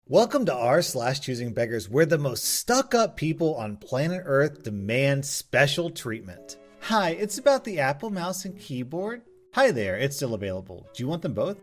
Welcome to r/Choosingbeggars, where the most stuck-up people on planet Earth demand special treatment. Hi, it's about the Apple mouse and keyboard. Hi there, it's still available. Do you want them both?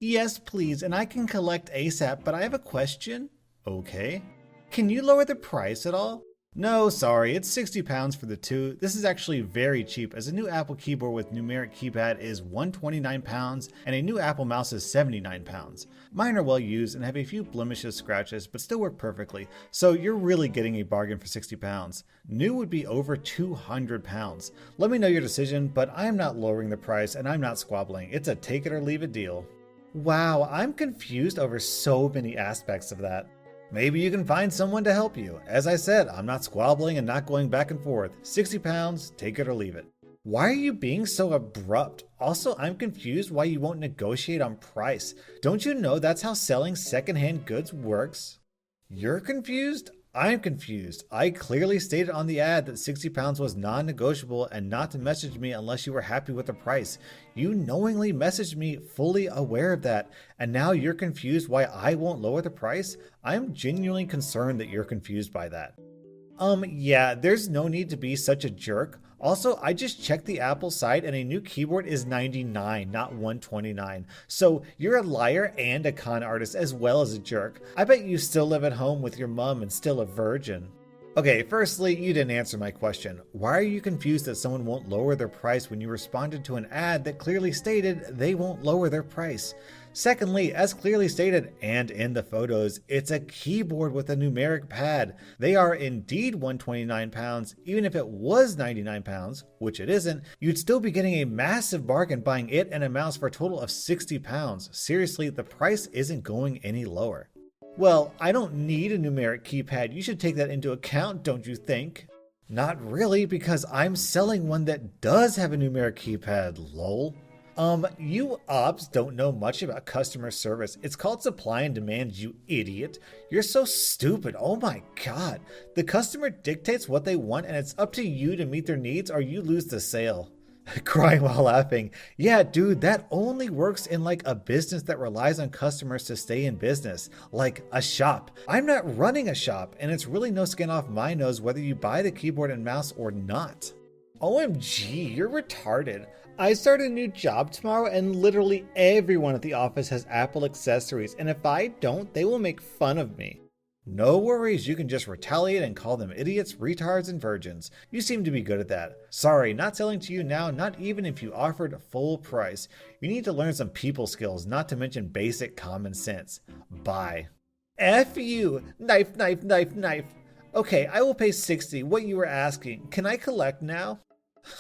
Yes, please, and I can collect ASAP, but I have a question. Okay. Can you lower the price at all? No, sorry, it's £60 for the two. This is actually very cheap, as a new Apple keyboard with numeric keypad is £129 and a new Apple mouse is £79. Mine are well used and have a few blemishes, scratches, but still work perfectly, so you're really getting a bargain for £60. New would be over £200. Let me know your decision, but I'm not lowering the price and I'm not squabbling. It's a take it or leave it deal. Wow, I'm confused over so many aspects of that. Maybe you can find someone to help you. As I said, I'm not squabbling and not going back and forth. £60, take it or leave it. Why are you being so abrupt? Also, I'm confused why you won't negotiate on price. Don't you know that's how selling secondhand goods works? You're confused? I'm confused. I clearly stated on the ad that £60 was non-negotiable and not to message me unless you were happy with the price. You knowingly messaged me fully aware of that, and now you're confused why I won't lower the price? I'm genuinely concerned that you're confused by that. Yeah, there's no need to be such a jerk. Also, I just checked the Apple site and a new keyboard is $99, not $129. So you're a liar and a con artist as well as a jerk. I bet you still live at home with your mom and still a virgin. Okay, firstly, you didn't answer my question. Why are you confused that someone won't lower their price when you responded to an ad that clearly stated they won't lower their price? Secondly, as clearly stated, and in the photos, it's a keyboard with a numeric pad. They are indeed £129, even if it was £99, which it isn't, you'd still be getting a massive bargain buying it and a mouse for a total of £60. Seriously, the price isn't going any lower. Well, I don't need a numeric keypad. You should take that into account, don't you think? Not really, because I'm selling one that does have a numeric keypad, lol. You ops don't know much about customer service. It's called supply and demand, you idiot. You're so stupid. Oh my god. The customer dictates what they want and it's up to you to meet their needs or you lose the sale. Crying while laughing. Yeah, dude, that only works in like a business that relies on customers to stay in business. Like a shop. I'm not running a shop and it's really no skin off my nose whether you buy the keyboard and mouse or not. OMG, you're retarded. I start a new job tomorrow and literally everyone at the office has Apple accessories, and if I don't, they will make fun of me. No worries, you can just retaliate and call them idiots, retards, and virgins. You seem to be good at that. Sorry, not selling to you now, not even if you offered full price. You need to learn some people skills, not to mention basic common sense. Bye. F you! Knife, knife, knife, knife. Okay, I will pay $60, what you were asking. Can I collect now?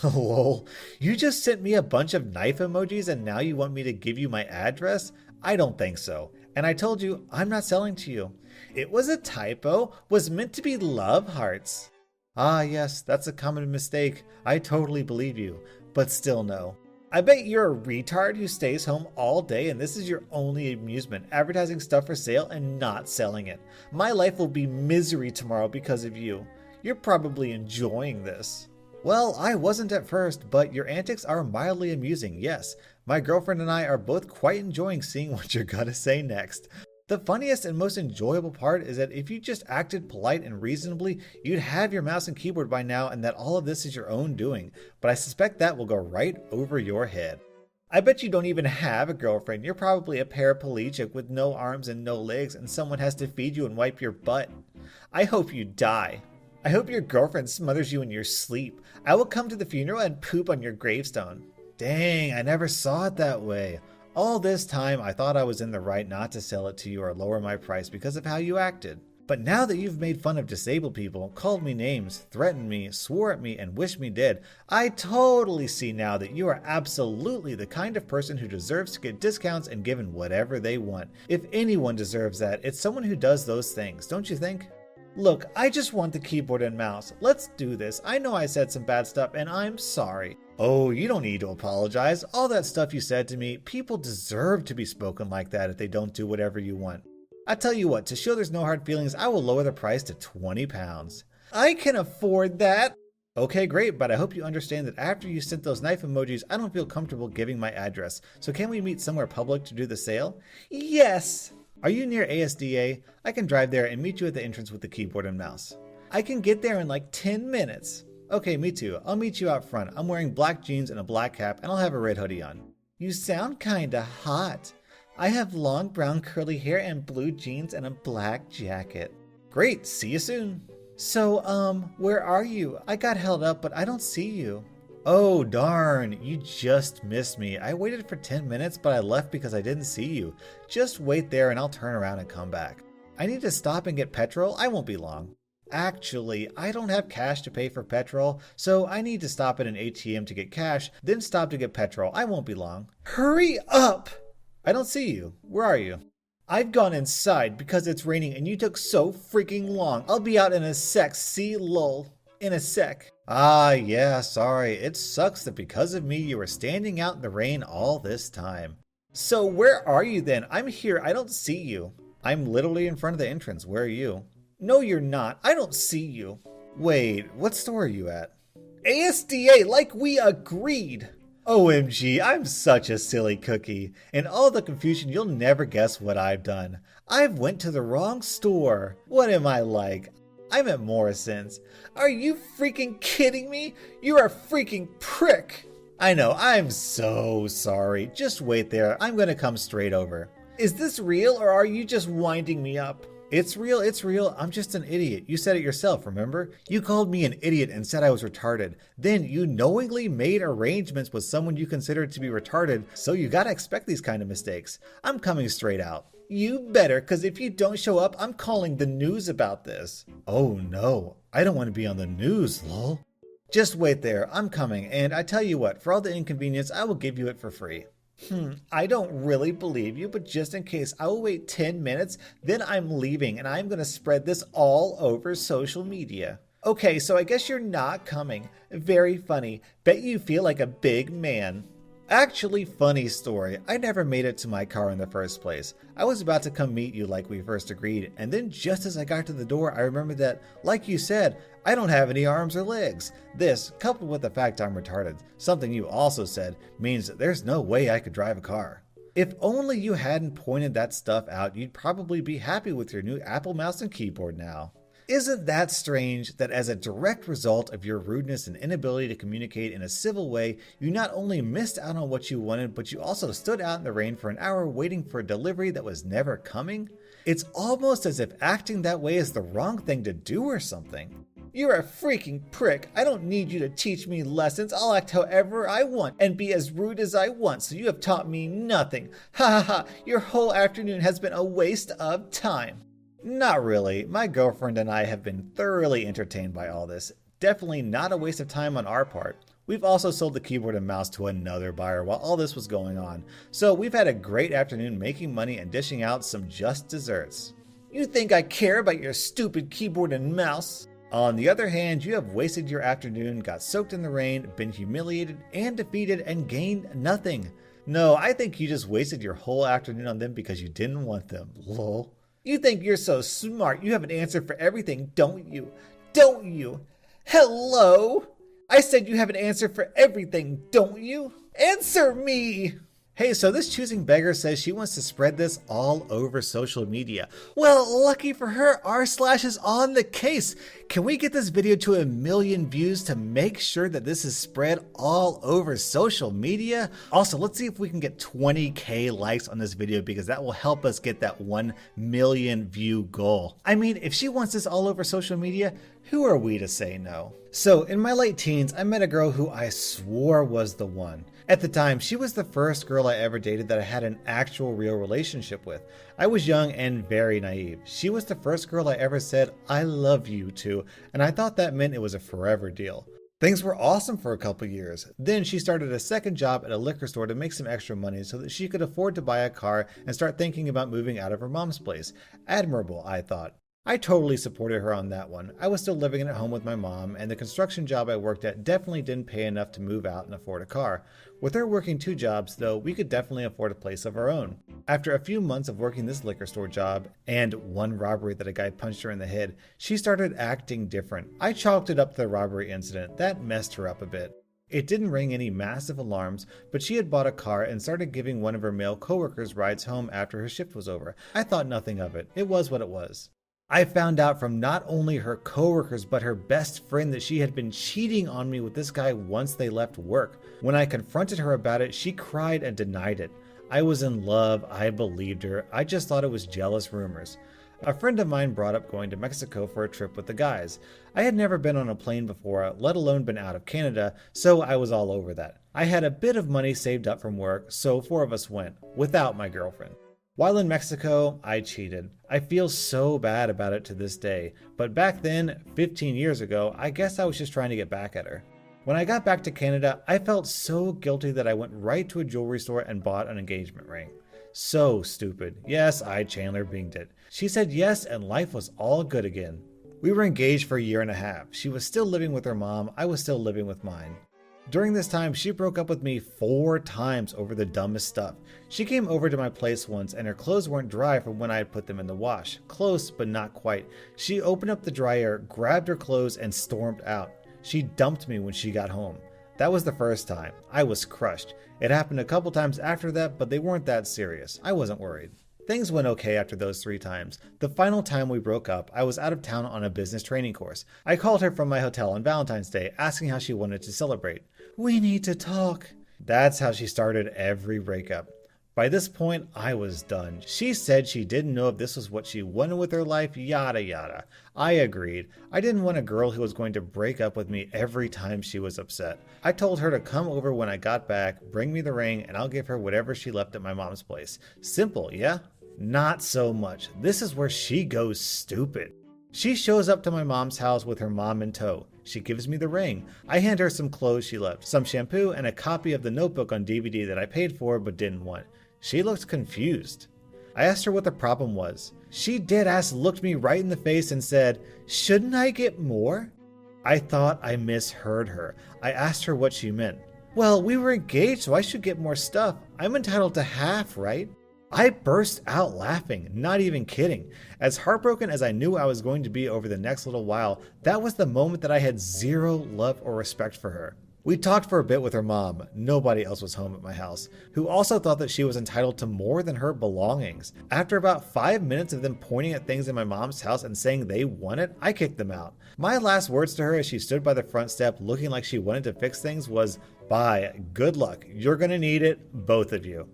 Lol, you just sent me a bunch of knife emojis and now you want me to give you my address? I don't think so. And I told you, I'm not selling to you. It was a typo, was meant to be love hearts. Ah yes, that's a common mistake. I totally believe you, but still no. I bet you're a retard who stays home all day and this is your only amusement, advertising stuff for sale and not selling it. My life will be misery tomorrow because of you. You're probably enjoying this. Well, I wasn't at first, but your antics are mildly amusing, yes. My girlfriend and I are both quite enjoying seeing what you're gonna say next. The funniest and most enjoyable part is that if you just acted polite and reasonably, you'd have your mouse and keyboard by now and that all of this is your own doing, but I suspect that will go right over your head. I bet you don't even have a girlfriend. You're probably a paraplegic with no arms and no legs and someone has to feed you and wipe your butt. I hope you die. I hope your girlfriend smothers you in your sleep. I will come to the funeral and poop on your gravestone. Dang, I never saw it that way. All this time, I thought I was in the right not to sell it to you or lower my price because of how you acted. But now that you've made fun of disabled people, called me names, threatened me, swore at me, and wished me dead, I totally see now that you are absolutely the kind of person who deserves to get discounts and given whatever they want. If anyone deserves that, it's someone who does those things, don't you think? Look, I just want the keyboard and mouse. Let's do this. I know I said some bad stuff and I'm sorry. Oh, you don't need to apologize. All that stuff you said to me, people deserve to be spoken like that if they don't do whatever you want. I tell you what, to show there's no hard feelings, I will lower the price to £20. I can afford that. Okay, great, but I hope you understand that after you sent those knife emojis, I don't feel comfortable giving my address. So can we meet somewhere public to do the sale? Yes. Are you near ASDA? I can drive there and meet you at the entrance with the keyboard and mouse. I can get there in like 10 minutes. Okay, me too. I'll meet you out front. I'm wearing black jeans and a black cap, and I'll have a red hoodie on. You sound kinda hot. I have long brown curly hair and blue jeans and a black jacket. Great, see you soon. So, where are you? I got held up, but I don't see you. Oh, darn, you just missed me. I waited for 10 minutes, but I left because I didn't see you. Just wait there and I'll turn around and come back. I need to stop and get petrol. I won't be long. Actually, I don't have cash to pay for petrol, so I need to stop at an ATM to get cash, then stop to get petrol. I won't be long. Hurry up! I don't see you. Where are you? I've gone inside because it's raining and you took so freaking long. I'll be out in a sec. See, lol. In a sec. Ah, yeah, sorry. It sucks that because of me you were standing out in the rain all this time. So where are you then? I'm here. I don't see you. I'm literally in front of the entrance. Where are you? No, you're not. I don't see you. Wait, what store are you at? ASDA, like we agreed. OMG, I'm such a silly cookie. In all the confusion, you'll never guess what I've done. I've went to the wrong store. What am I like? I'm at Morrison's. Are you freaking kidding me? You're a freaking prick. I know, I'm so sorry. Just wait there. I'm gonna come straight over. Is this real or are you just winding me up? It's real, it's real. I'm just an idiot. You said it yourself, remember? You called me an idiot and said I was retarded. Then you knowingly made arrangements with someone you considered to be retarded, so you gotta expect these kind of mistakes. I'm coming straight out. You better, cause if you don't show up, I'm calling the news about this. Oh no, I don't want to be on the news, lol. Just wait there, I'm coming, and I tell you what, for all the inconvenience, I will give you it for free. I don't really believe you, but just in case, I will wait 10 minutes, then I'm leaving and I'm going to spread this all over social media. Okay, so I guess you're not coming. Very funny. Bet you feel like a big man. Actually, funny story. I never made it to my car in the first place. I was about to come meet you like we first agreed, and then just as I got to the door, I remembered that, like you said, I don't have any arms or legs. This, coupled with the fact I'm retarded, something you also said, means that there's no way I could drive a car. If only you hadn't pointed that stuff out, you'd probably be happy with your new Apple mouse and keyboard now. Isn't that strange that as a direct result of your rudeness and inability to communicate in a civil way, you not only missed out on what you wanted, but you also stood out in the rain for an hour waiting for a delivery that was never coming? It's almost as if acting that way is the wrong thing to do or something. You're a freaking prick. I don't need you to teach me lessons. I'll act however I want and be as rude as I want, so you have taught me nothing. Ha ha ha, your whole afternoon has been a waste of time. Not really. My girlfriend and I have been thoroughly entertained by all this. Definitely not a waste of time on our part. We've also sold the keyboard and mouse to another buyer while all this was going on. So we've had a great afternoon making money and dishing out some just desserts. You think I care about your stupid keyboard and mouse? On the other hand, you have wasted your afternoon, got soaked in the rain, been humiliated and defeated, and gained nothing. No, I think you just wasted your whole afternoon on them because you didn't want them. Lol. You think you're so smart. You have an answer for everything, don't you? Don't you? Hello? I said you have an answer for everything, don't you? Answer me! Hey, so this Choosingbeggar says she wants to spread this all over social media. Well, lucky for her, r/ is on the case. Can we get this video to 1 million views to make sure that this is spread all over social media? Also, let's see if we can get 20K likes on this video because that will help us get that 1 million view goal. I mean, if she wants this all over social media, who are we to say no? So, in my late teens, I met a girl who I swore was the one. At the time, she was the first girl I ever dated that I had an actual real relationship with. I was young and very naive. She was the first girl I ever said, I love you to, and I thought that meant it was a forever deal. Things were awesome for a couple years. Then she started a second job at a liquor store to make some extra money so that she could afford to buy a car and start thinking about moving out of her mom's place. Admirable, I thought. I totally supported her on that one. I was still living at home with my mom, and the construction job I worked at definitely didn't pay enough to move out and afford a car. With her working 2 jobs, though, we could definitely afford a place of our own. After a few months of working this liquor store job, and one robbery that a guy punched her in the head, she started acting different. I chalked it up to the robbery incident. That messed her up a bit. It didn't ring any massive alarms, but she had bought a car and started giving one of her male coworkers rides home after her shift was over. I thought nothing of it. It was what it was. I found out from not only her coworkers but her best friend that she had been cheating on me with this guy once they left work. When I confronted her about it, she cried and denied it. I was in love. I believed her. I just thought it was jealous rumors. A friend of mine brought up going to Mexico for a trip with the guys. I had never been on a plane before, let alone been out of Canada, so I was all over that. I had a bit of money saved up from work, so 4 of us went, without my girlfriend. While in Mexico, I cheated. I feel so bad about it to this day, but back then, 15 years ago, I guess I was just trying to get back at her. When I got back to Canada, I felt so guilty that I went right to a jewelry store and bought an engagement ring. So stupid. Yes, I Chandler Binged it. She said yes, and life was all good again. We were engaged for a year and a half. She was still living with her mom. I was still living with mine. During this time, she broke up with me 4 times over the dumbest stuff. She came over to my place once and her clothes weren't dry from when I had put them in the wash. Close, but not quite. She opened up the dryer, grabbed her clothes, and stormed out. She dumped me when she got home. That was the first time. I was crushed. It happened a couple times after that, but they weren't that serious. I wasn't worried. Things went okay after those 3 times. The final time we broke up, I was out of town on a business training course. I called her from my hotel on Valentine's Day, asking how she wanted to celebrate. "We need to talk." That's how she started every breakup. By this point, I was done. She said she didn't know if this was what she wanted with her life, yada yada. I agreed. I didn't want a girl who was going to break up with me every time she was upset. I told her to come over when I got back, bring me the ring, and I'll give her whatever she left at my mom's place. Simple, yeah? Not so much. This is where she goes stupid. She shows up to my mom's house with her mom in tow. She gives me the ring. I hand her some clothes she left, some shampoo, and a copy of The Notebook on DVD that I paid for but didn't want. She looked confused. I asked her what the problem was. She deadass looked me right in the face and said, "Shouldn't I get more?" I thought I misheard her. I asked her what she meant. "Well, we were engaged, so I should get more stuff. I'm entitled to half, right?" I burst out laughing, not even kidding. As heartbroken as I knew I was going to be over the next little while, that was the moment that I had zero love or respect for her. We talked for a bit with her mom, nobody else was home at my house, who also thought that she was entitled to more than her belongings. After about 5 minutes of them pointing at things in my mom's house and saying they want it, I kicked them out. My last words to her as she stood by the front step looking like she wanted to fix things was, "Bye, good luck, you're gonna need it, both of you."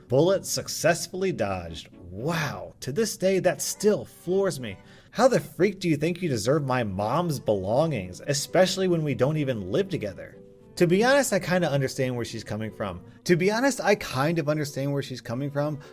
Bullet successfully dodged. Wow, to this day that still floors me. How the freak do you think you deserve my mom's belongings, especially when we don't even live together? To be honest, I kind of understand where she's coming from.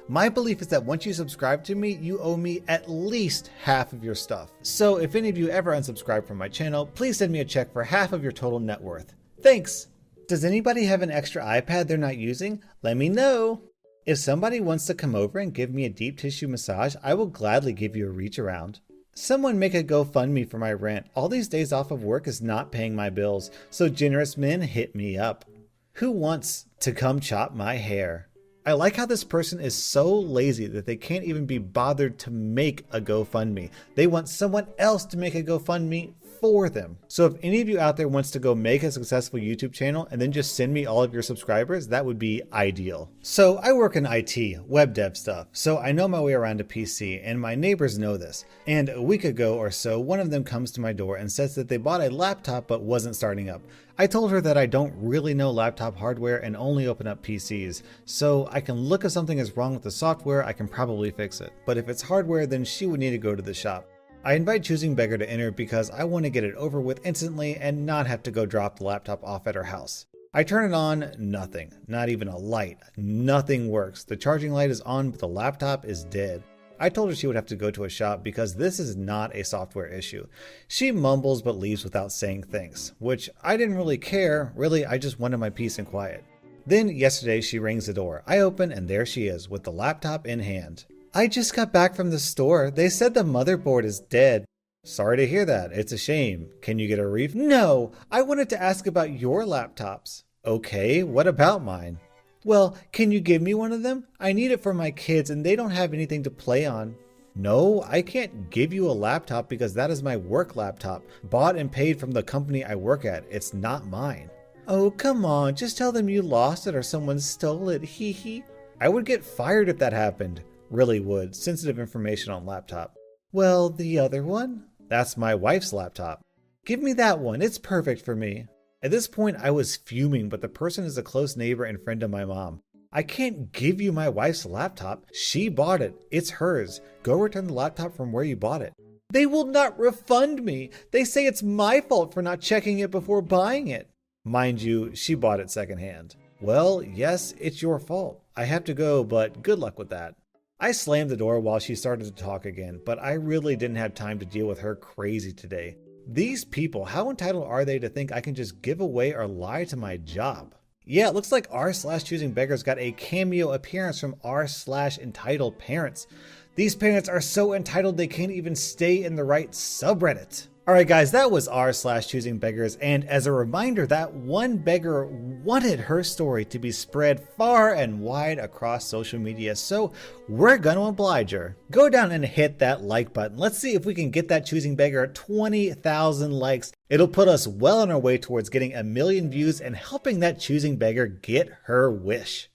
My belief is that once you subscribe to me, you owe me at least half of your stuff. So if any of you ever unsubscribe from my channel, please send me a check for half of your total net worth. Thanks! Does anybody have an extra iPad they're not using? Let me know! If somebody wants to come over and give me a deep tissue massage, I will gladly give you a reach around. Someone make a GoFundMe for my rent. All these days off of work is not paying my bills, so generous men hit me up. Who wants to come chop my hair? I like how this person is so lazy that they can't even be bothered to make a GoFundMe. They want someone else to make a GoFundMe for them. So if any of you out there wants to go make a successful YouTube channel and then just send me all of your subscribers, that would be ideal. So I work in IT, web dev stuff, so I know my way around a PC, and my neighbors know this. And a week ago or so, one of them comes to my door and says that they bought a laptop but wasn't starting up. I told her that I don't really know laptop hardware and only open up PCs, so I can look if something is wrong with the software, I can probably fix it. But if it's hardware, then she would need to go to the shop. I invite Choosingbeggar to enter because I want to get it over with instantly and not have to go drop the laptop off at her house. I turn it on, nothing. Not even a light. Nothing works. The charging light is on, but the laptop is dead. I told her she would have to go to a shop because this is not a software issue. She mumbles but leaves without saying thanks, which I didn't really care. Really, I just wanted my peace and quiet. Then yesterday she rings the door. I open and there she is with the laptop in hand. "I just got back from the store. They said the motherboard is dead." "Sorry to hear that. It's a shame. Can you get a refund?" "No, I wanted to ask about your laptops." "Okay, what about mine?" "Well, can you give me one of them? I need it for my kids and they don't have anything to play on." "No, I can't give you a laptop because that is my work laptop, bought and paid from the company I work at. It's not mine." Oh, come on, just tell them you lost it or someone stole it, hee hee. I would get fired if that happened. Really would. Sensitive information on laptop. Well, the other one? That's my wife's laptop. Give me that one, it's perfect for me. At this point, I was fuming, but the person is a close neighbor and friend of my mom. I can't give you my wife's laptop. She bought it. It's hers. Go return the laptop from where you bought it. They will not refund me. They say it's my fault for not checking it before buying it. Mind you, she bought it secondhand. Well, yes, it's your fault. I have to go, but good luck with that. I slammed the door while she started to talk again, but I really didn't have time to deal with her crazy today. These people, how entitled are they to think I can just give away or lie to my job? Yeah, it looks like r/Choosingbeggars got a cameo appearance from r/entitled parents. These parents are so entitled they can't even stay in the right subreddit. Alright guys, that was r/Choosingbeggars, and as a reminder, that one beggar wanted her story to be spread far and wide across social media, so we're gonna oblige her. Go down and hit that like button. Let's see if we can get that Choosing Beggar 20,000 likes. It'll put us well on our way towards getting 1 million views and helping that Choosing Beggar get her wish.